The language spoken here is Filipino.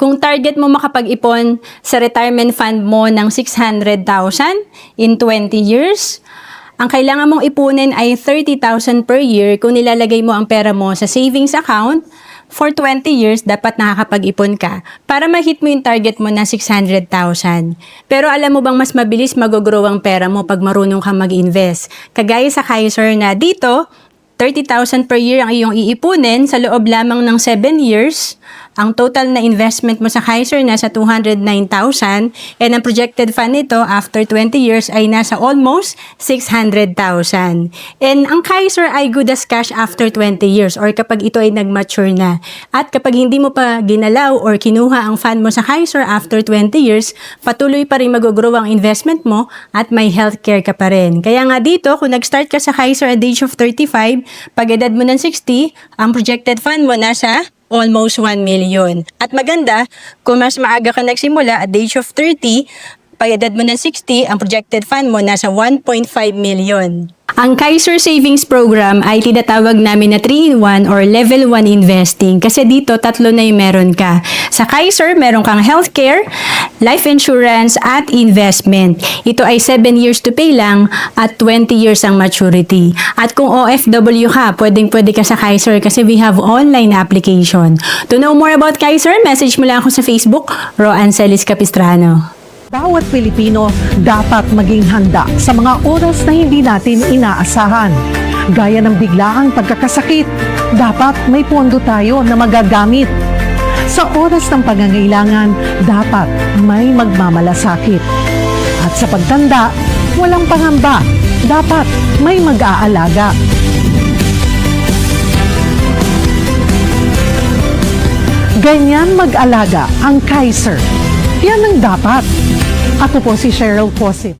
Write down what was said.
Kung target mo makapag-ipon sa retirement fund mo ng 600,000 in 20 years, ang kailangan mong ipunin ay 30,000 per year kung nilalagay mo ang pera mo sa savings account. For 20 years, dapat nakakapag-ipon ka para ma-hit mo yung target mo na 600,000. Pero alam mo bang mas mabilis mag-grow ang pera mo pag marunong kang mag-invest? Kagaya sa Kaiser na dito, 30,000 per year ang iyong iipunin sa loob lamang ng 7 years. Ang total na investment mo sa Kaiser nasa 209,000 and ang projected fund nito after 20 years ay nasa almost 600,000. And ang Kaiser ay good as cash after 20 years or kapag ito ay nag-mature na. At kapag hindi mo pa ginalaw or kinuha ang fund mo sa Kaiser after 20 years, patuloy pa rin mag-grow ang investment mo at may healthcare ka pa rin. Kaya nga dito, kung nag-start ka sa Kaiser at age of 35, pag edad mo ng 60, ang projected fund mo nasa almost 1 million. At maganda, kung mas maaga ka nagsimula at the age of 30, pag edad mo ng 60, ang projected fund mo nasa 1.5 million. Ang Kaiser Savings Program ay tinatawag namin na 3-in-1 or level 1 investing kasi dito tatlo na yung meron ka. Sa Kaiser, meron kang healthcare, life insurance, at investment. Ito ay 7 years to pay lang at 20 years ang maturity. At kung OFW ka, pwedeng-pwede ka sa Kaiser kasi we have online application. To know more about Kaiser, message mo lang ako sa Facebook, Roan Celis Capistrano. Bawat Pilipino dapat maging handa sa mga oras na hindi natin inaasahan. Gaya ng biglaang pagkakasakit, dapat may pondo tayo na magagamit. Sa oras ng pangangailangan, dapat may magmamalasakit. At sa pagtanda, walang pangamba, dapat may mag-aalaga. Ganyan mag-alaga ang Kaiser. Yan ang dapat. Ako po si Cheryl Posit.